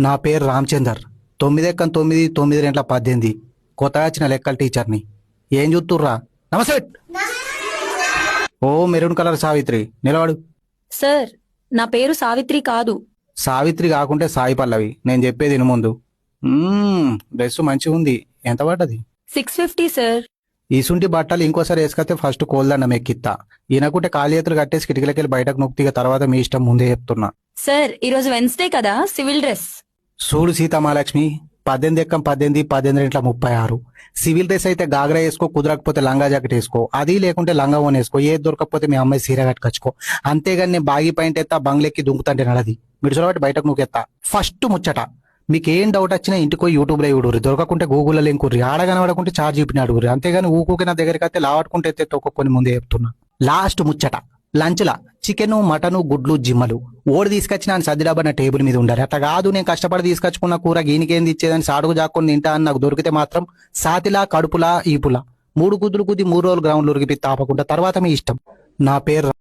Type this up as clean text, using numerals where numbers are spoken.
నా పేరు రామచందర్. 9 కొత్తగా వచ్చిన లెక్కల టీచర్ని. ఏం చూస్తుర్రా? నమస్తే. ఓ మెరూన్ కలర్ సావిత్రి నిలబడు. సార్ నా పేరు సావిత్రి కాదు. సావిత్రి కాకుంటే సాయి పల్లవి. నేను చెప్పేది ఇను ముందు. డ్రెస్ మంచిగా ఉంది. ఎంత పడ్డది? 650 సార్. ఈసుంటి బట్టలు ఇంకోసారి వేసుకొస్తే ఫస్ట్ కోల్దండం ఎక్కిత్తా. ఈయనకుంటే కాలి చేతులు కట్టేసి కిటికీలకెళ్ళి బయటకు నొక్కిగా తర్వాత మీ ఇష్టం, ముందే చెప్తున్నా. సార్ ఈరోజు వెన్స్డే కదా, సివిల్ డ్రెస్. చూడు సీతామహాలక్ష్మి, 18 ఎక్కం 18, 18 36. సివిల్ డ్రెస్ అయితే గాగ్రా వేసుకో, కుదరకపోతే లంగా జాకెట్ వేసుకో, అది లేకుంటే లంగా ఓన్ వేసుకో, ఏది దొరకకపోతే మీ అమ్మాయి సీర కట్టుకొచ్చుకో. అంతేగాని నేను బాగి పాయింట్ ఎత్తా, బంగ్లెక్కి దుంకుతంటే నడది. మిడిసలో బట్టి బయటకు నూకెత్తా. ఫస్ట్ ముచ్చట, మీకు ఏం డౌట్ వచ్చినా ఇంటికి పోయి యూట్యూబ్లో చూడుర్రి, దొరకకుంటే గూగుల్లో లింకుర్రి, ఆడగనబడకుంటే చార్జ్ చూపిన అడుగురి. అంతేగాని ఊకూకి నా దగ్గరికి అయితే లావట్టుకుంటే ఎత్తే తొక్కొని ముందే చెప్తున్నా. లాస్ట్ ముచ్చట, లంచ్లా చికెను, మటను, గుడ్లు, జిమ్మలు ఓడి తీసుకొచ్చిన సద్దిడాబన్న టేబుల్ మీద ఉండాలి. అట్లా కాదు నేను కష్టపడి తీసుకొచ్చుకున్న కూర గీనికేంది ఇచ్చేదని సాడుగు జాక్కొని తింటా అని నాకు దొరికితే మాత్రం సాతిలా, కడుపులా, ఈపులా 3 గుద్దులు గుద్ది 3 రోజులు గ్రౌండ్లు ఉరిగిపి తాపకుండా తర్వాత మీ ఇష్టం. నా పేరు